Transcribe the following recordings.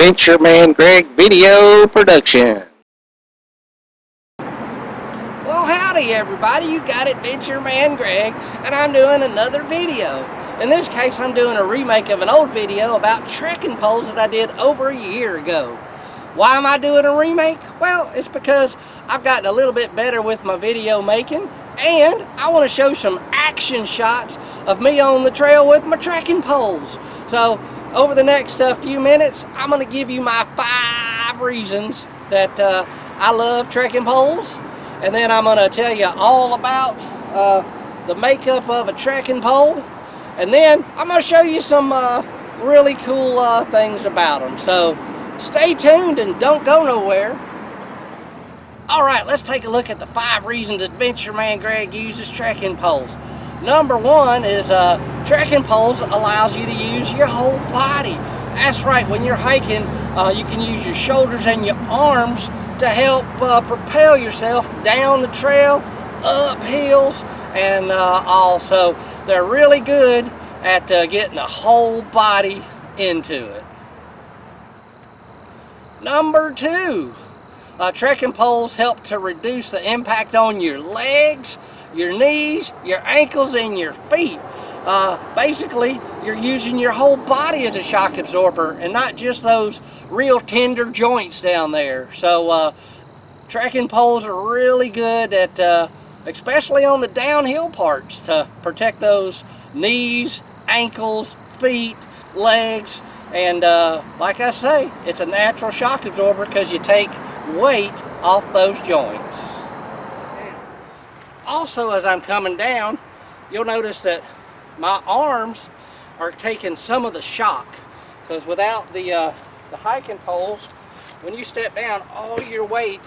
Adventure Man Greg video production. Well, howdy everybody, you got Adventure Man Greg, and I'm doing another video. In this case, I'm doing a remake of an old video about trekking poles that I did over a year ago. Why am I doing a remake? Well, it's because I've gotten a little bit better with my video making, and I want to show some action shots of me on the trail with my trekking poles. So, over the next few minutes, I'm going to give you my 5 reasons that I love trekking poles. And then I'm going to tell you all about the makeup of a trekking pole. And then I'm going to show you some really cool things about them. So stay tuned and don't go nowhere. Alright, let's take a look at the 5 reasons Adventure Man Greg uses trekking poles. Number 1 is trekking poles allows you to use your whole body. That's right, when you're hiking, you can use your shoulders and your arms to help propel yourself down the trail, up hills, and also they're really good at getting a whole body into it. Number 2, trekking poles help to reduce the impact on your legs, your knees, your ankles, and your feet. Basically, you're using your whole body as a shock absorber and not just those real tender joints down there. So trekking poles are really good at, especially on the downhill parts, to protect those knees, ankles, feet, legs, and like I say, it's a natural shock absorber because you take weight off those joints. Also, as I'm coming down, you'll notice that my arms are taking some of the shock, because without the hiking poles, when you step down, all your weight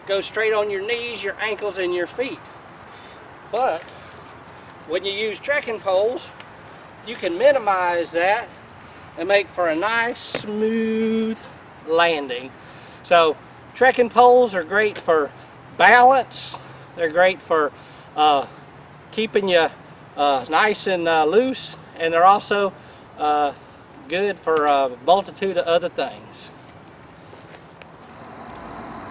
goes straight on your knees, your ankles, and your feet. But when you use trekking poles, you can minimize that and make for a nice smooth landing. So trekking poles are great for balance. They're great for keeping you nice and loose, and they're also good for a multitude of other things.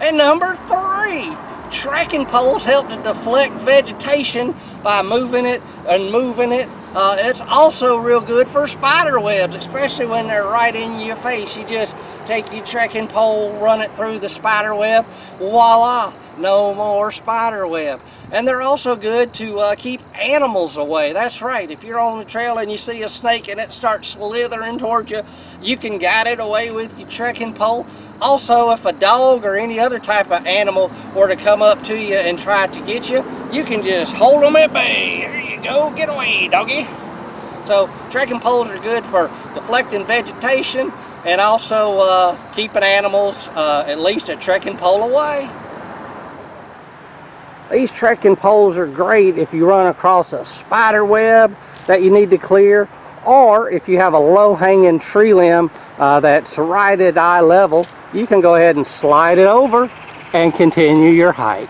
And number 3, trekking poles help to deflect vegetation by moving it and moving it. It's also real good for spider webs, especially when they're right in your face. You just take your trekking pole, run it through the spider web, voila, no more spider web. And they're also good to keep animals away. That's right, if you're on the trail and you see a snake and it starts slithering towards you, you can guide it away with your trekking pole. Also, if a dog or any other type of animal were to come up to you and try to get you, you can just hold them at bay. There you go, get away, doggy. So trekking poles are good for deflecting vegetation and also keeping animals at least a trekking pole away. These trekking poles are great if you run across a spider web that you need to clear, or if you have a low-hanging tree limb that's right at eye level, you can go ahead and slide it over and continue your hike.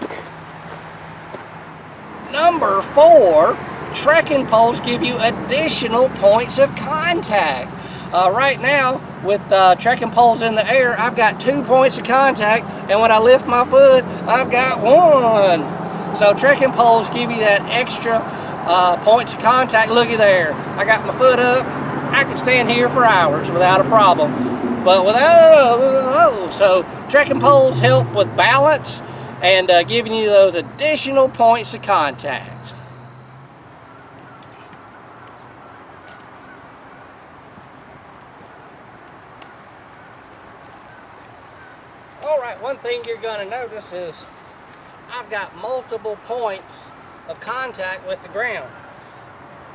Number 4, trekking poles give you additional points of contact. Right now, with trekking poles in the air, I've got 2 points of contact, and when I lift my foot, I've got 1. So trekking poles give you that extra points of contact. Looky there, I got my foot up. I could stand here for hours without a problem. But without, so trekking poles help with balance and giving you those additional points of contact. Alright, one thing you're going to notice is I've got multiple points of contact with the ground.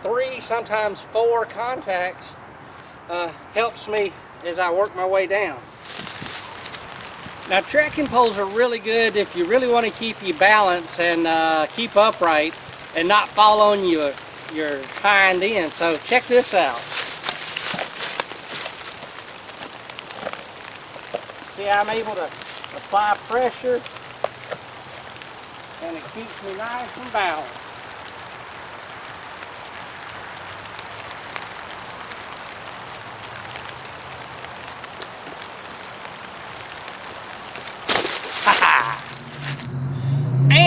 3, sometimes 4 contacts helps me as I work my way down. Now trekking poles are really good if you really want to keep your balance and keep upright and not fall on your hind end. So check this out. See, I'm able to apply pressure and it keeps me nice and balanced.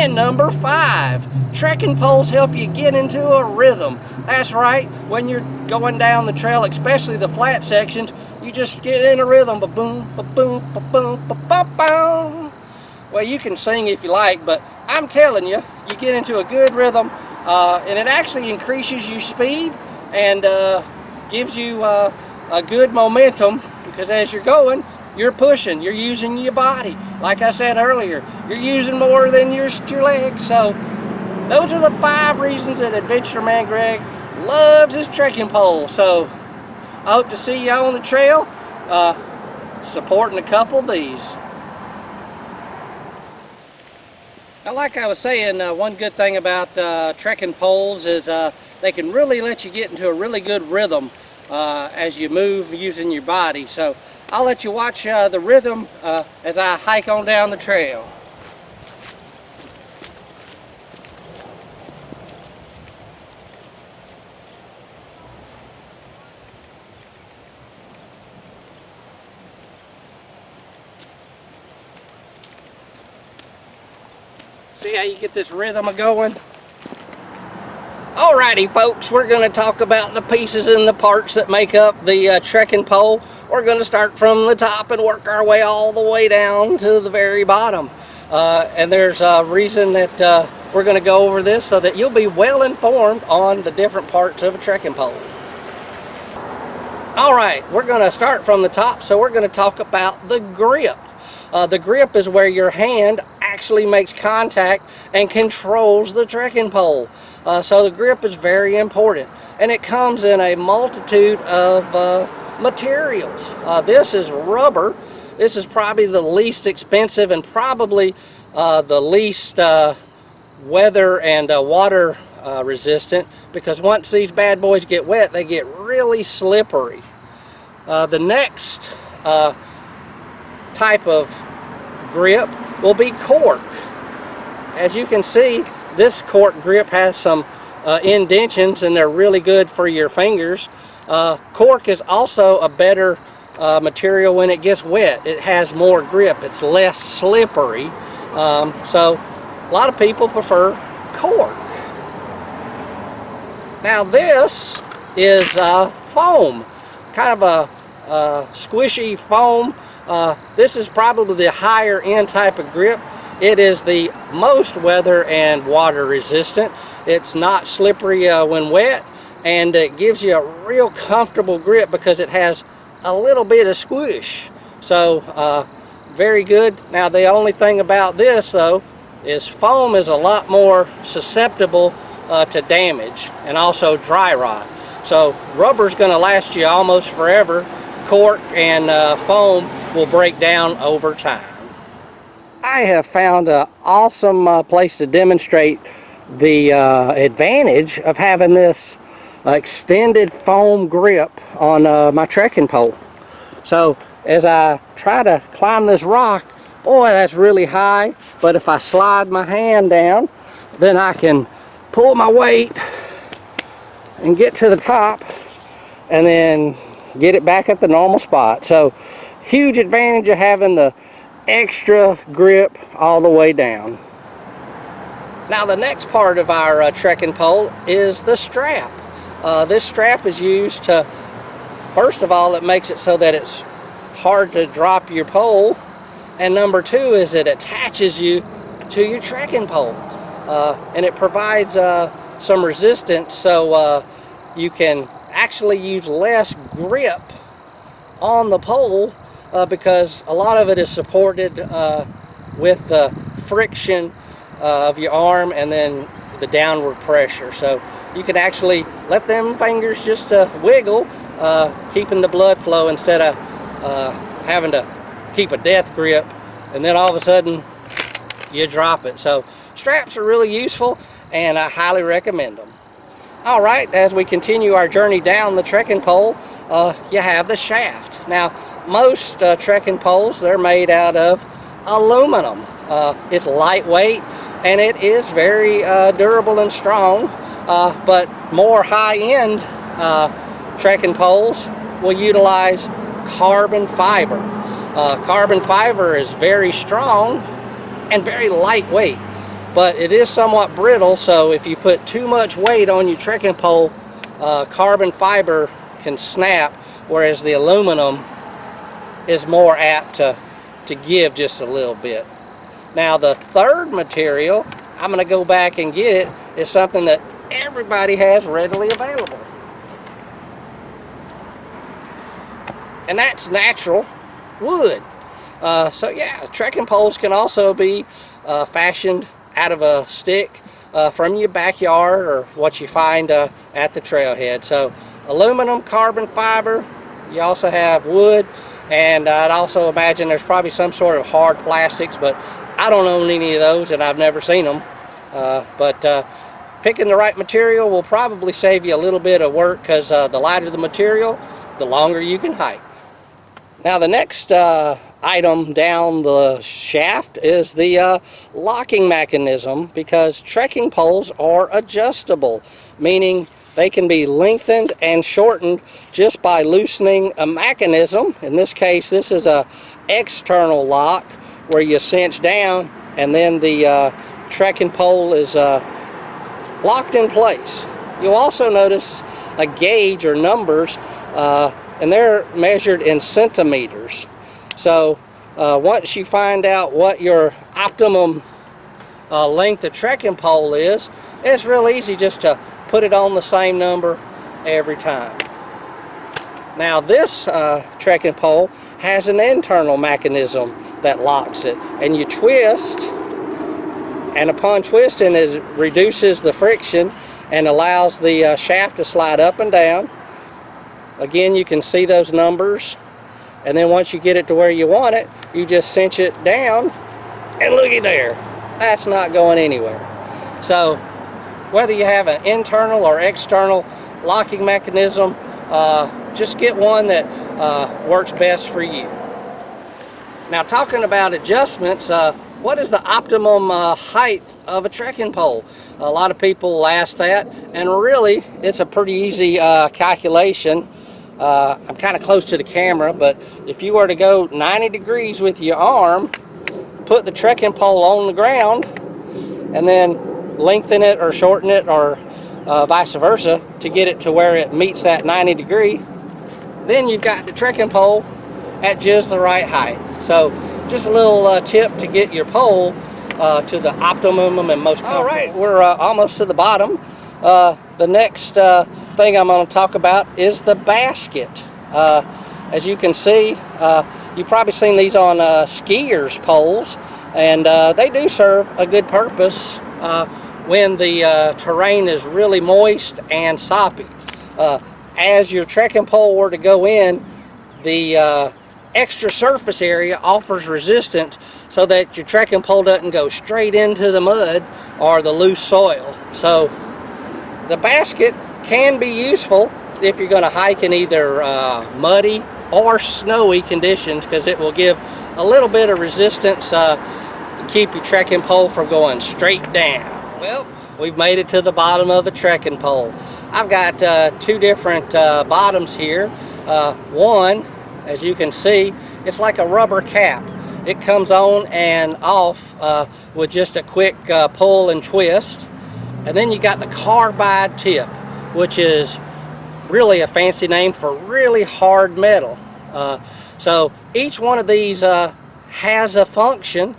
And number 5, trekking poles help you get into a rhythm. That's right, when you're going down the trail, especially the flat sections, you just get in a rhythm. Ba-boom, ba-boom, ba-boom, ba-bum-bum. Well, you can sing if you like, but I'm telling you, you get into a good rhythm, and it actually increases your speed and gives you a good momentum, because as you're going, you're pushing, you're using your body. Like I said earlier, you're using more than your legs. So those are the 5 reasons that Adventure Man Greg loves his trekking pole. So I hope to see you on the trail supporting a couple of these. Now, like I was saying, one good thing about trekking poles is they can really let you get into a really good rhythm as you move using your body. So I'll let you watch the rhythm as I hike on down the trail. See how you get this rhythm going? Alrighty folks, we're going to talk about the pieces and the parts that make up the trekking pole. We're going to start from the top and work our way all the way down to the very bottom. And there's a reason that we're going to go over this so that you'll be well informed on the different parts of a trekking pole. Alright, we're going to start from the top, so we're going to talk about the grip. The grip is where your hand actually makes contact and controls the trekking pole. So the grip is very important, and it comes in a multitude of materials. This is rubber. This is probably the least expensive and probably the least weather and water resistant, because once these bad boys get wet, they get really slippery. The next type of grip will be cork. As you can see, this cork grip has some indentions, and they're really good for your fingers. Cork is also a better material when it gets wet. It has more grip. It's less slippery. So a lot of people prefer cork. Now this is foam, kind of a squishy foam. This is probably the higher end type of grip. It is the most weather and water resistant. It's not slippery when wet, and it gives you a real comfortable grip because it has a little bit of squish. So very good. Now the only thing about this though is foam is a lot more susceptible to damage and also dry rot. So rubber's going to last you almost forever. Cork and foam will break down over time. I have found an awesome place to demonstrate the advantage of having this extended foam grip on my trekking pole. So as I try to climb this rock, boy, that's really high, but if I slide my hand down, then I can pull my weight and get to the top and then get it back at the normal spot. So huge advantage of having the extra grip all the way down. Now the next part of our trekking pole is the strap. This strap is used to, first of all, it makes it so that it's hard to drop your pole, and number 2 is it attaches you to your trekking pole, and it provides some resistance, so you can actually use less grip on the pole because a lot of it is supported with the friction of your arm and then the downward pressure. So you can actually let them fingers just wiggle, keeping the blood flow instead of having to keep a death grip and then all of a sudden you drop it. So straps are really useful, and I highly recommend them. All right, as we continue our journey down the trekking pole, you have the shaft. Now most trekking poles, they're made out of aluminum. It's lightweight and it is very durable and strong, but more high-end trekking poles will utilize carbon fiber. Carbon fiber is very strong and very lightweight. but it is somewhat brittle, so if you put too much weight on your trekking pole, carbon fiber can snap, whereas the aluminum is more apt to give just a little bit. Now the third material, I'm going to go back and get it, is something that everybody has readily available. And that's natural wood. So yeah, trekking poles can also be fashioned out of a stick from your backyard or what you find at the trailhead. So aluminum, carbon fiber, you also have wood, and I'd also imagine there's probably some sort of hard plastics, but I don't own any of those and I've never seen them. But picking the right material will probably save you a little bit of work, because the lighter the material, the longer you can hike. Now the next item down the shaft is the locking mechanism, because trekking poles are adjustable, meaning they can be lengthened and shortened just by loosening a mechanism. In this case, this is a external lock where you cinch down and then the trekking pole is locked in place. You'll also notice a gauge or numbers, and they're measured in centimeters. So once you find out what your optimum length of trekking pole is, it's real easy just to put it on the same number every time. Now this trekking pole has an internal mechanism that locks it, and you twist, and upon twisting it reduces the friction and allows the shaft to slide up and down. Again, you can see those numbers, and then once you get it to where you want it, you just cinch it down, and looky there, that's not going anywhere. So whether you have an internal or external locking mechanism, just get one that works best for you. Now, talking about adjustments, what is the optimum height of a trekking pole? A lot of people ask that, and really it's a pretty easy calculation. I'm kind of close to the camera, but if you were to go 90 degrees with your arm, put the trekking pole on the ground, and then lengthen it or shorten it, or vice versa, to get it to where it meets that 90 degree, then you've got the trekking pole at just the right height. So just a little tip to get your pole to the optimum and most comfortable. All right, we're almost to the bottom. The next thing I'm going to talk about is the basket. As you can see, you've probably seen these on skiers' poles, and they do serve a good purpose when the terrain is really moist and soppy. As your trekking pole were to go in, the extra surface area offers resistance so that your trekking pole doesn't go straight into the mud or the loose soil. So the basket can be useful if you're going to hike in either muddy or snowy conditions, because it will give a little bit of resistance to keep your trekking pole from going straight down. Well, we've made it to the bottom of the trekking pole. I've got two different bottoms here. One, as you can see, it's like a rubber cap. It comes on and off with just a quick pull and twist. And then you got the carbide tip, which is really a fancy name for really hard metal. So each one of these has a function.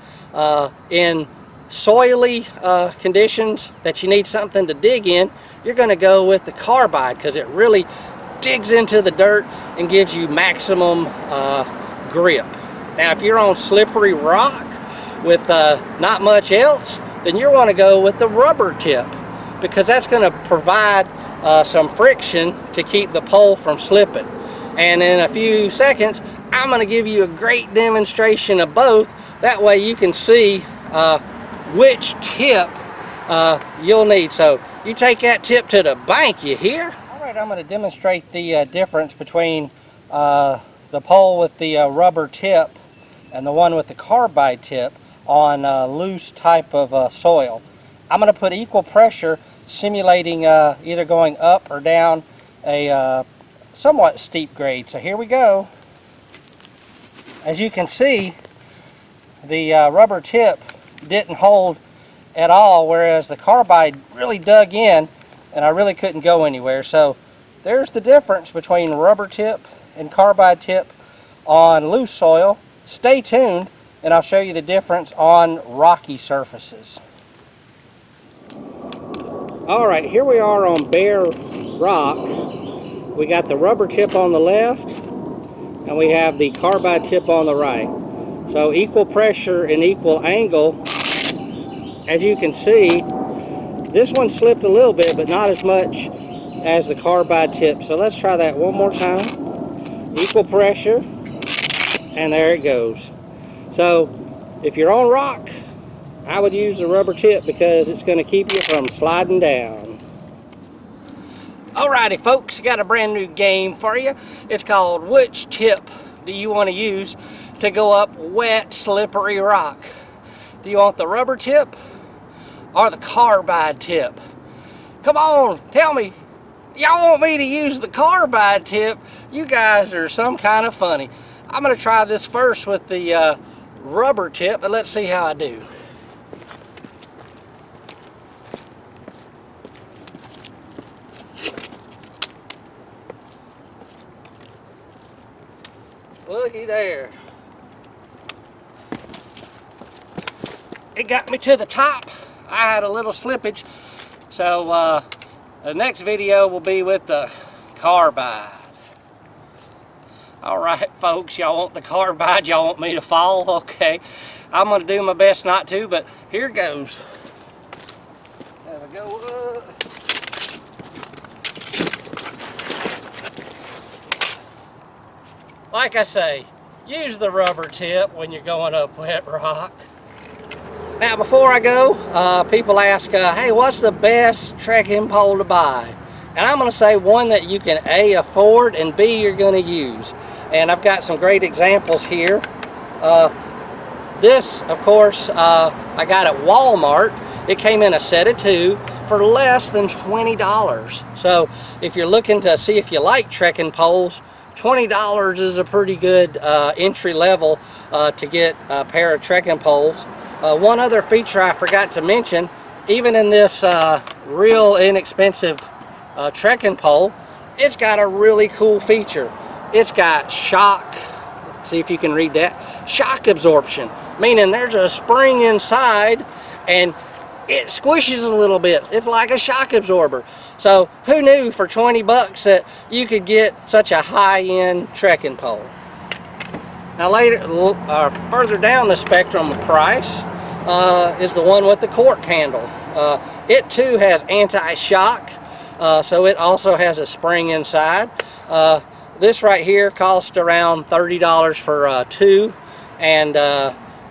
In soily conditions that you need something to dig in, you're going to go with the carbide, because it really digs into the dirt and gives you maximum grip. Now if you're on slippery rock with not much else, then you want to go with the rubber tip, because that's going to provide some friction to keep the pole from slipping. And in a few seconds I'm going to give you a great demonstration of both. That way you can see which tip you'll need. So you take that tip to the bank, you hear? Alright, I'm going to demonstrate the difference between the pole with the rubber tip and the one with the carbide tip on loose type of soil. I'm going to put equal pressure, simulating either going up or down a somewhat steep grade. So here we go. As you can see, the rubber tip didn't hold at all, whereas the carbide really dug in and I really couldn't go anywhere. So there's the difference between rubber tip and carbide tip on loose soil. Stay tuned and I'll show you the difference on rocky surfaces. Alright, here we are on bare rock. We got the rubber tip on the left and we have the carbide tip on the right. So equal pressure and equal angle. As you can see, this one slipped a little bit, but not as much as the carbide tip. So let's try that one more time. Equal pressure, and there it goes. So if you're on rock, I would use the rubber tip because it's going to keep you from sliding down. Alrighty folks, got a brand new game for you. It's called Which Tip Do You Want to Use to Go Up Wet, Slippery Rock? Do you want the rubber tip or the carbide tip? Come on, tell me. Y'all want me to use the carbide tip? You guys are some kind of funny. I'm going to try this first with the rubber tip, and let's see how I do. Looky there. It got me to the top. I had a little slippage. So the next video will be with the carbide. Alright folks, y'all want the carbide? Y'all want me to fall? Okay. I'm going to do my best not to, but here goes. There we go up. Like I say, use the rubber tip when you're going up wet rock. Now before I go, people ask, hey, what's the best trekking pole to buy? And I'm going to say one that you can A, afford, and B, you're going to use. And I've got some great examples here. This, of course, I got at Walmart. It came in a set of 2 for less than $20. So if you're looking to see if you like trekking poles, $20 is a pretty good entry level to get a pair of trekking poles. One other feature I forgot to mention, even in this real inexpensive trekking pole, it's got a really cool feature. It's got shock, see if you can read that, shock absorption, meaning there's a spring inside and it squishes a little bit. It's like a shock absorber. So who knew for 20 bucks that you could get such a high-end trekking pole? Now further down the spectrum of price is the one with the cork handle. It too has anti-shock, so it also has a spring inside. This right here cost around $30 for 2, and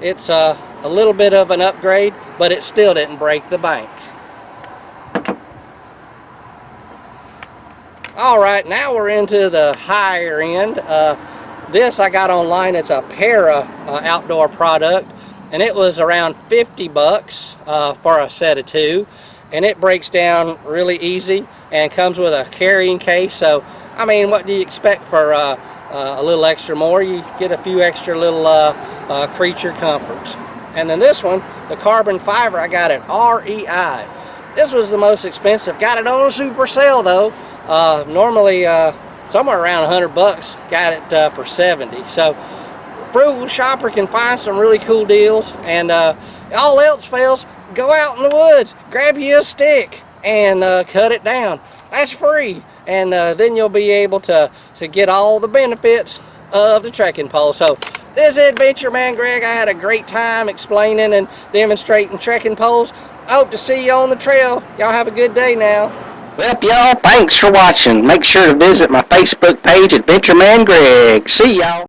it's a little bit of an upgrade, but it still didn't break the bank. Alright, now we're into the higher end. This I got online. It's a Para outdoor product, and it was around 50 bucks for a set of 2, and it breaks down really easy and comes with a carrying case. So I mean, what do you expect for a little extra more? You get a few extra little creature comforts. And then this one, the carbon fiber, I got at REI. This was the most expensive. Got it on a super sale though. Normally somewhere around 100 bucks. Got it for 70. So frugal shopper can find some really cool deals. And all else fails, go out in the woods, grab you a stick and cut it down. That's free. And then you'll be able to get all the benefits of the trekking pole. So this is Adventure Man Greg. I had a great time explaining and demonstrating trekking poles. I hope to see you on the trail. Y'all have a good day now. Well, y'all, thanks for watching. Make sure to visit my Facebook page, Adventure Man Greg. See y'all.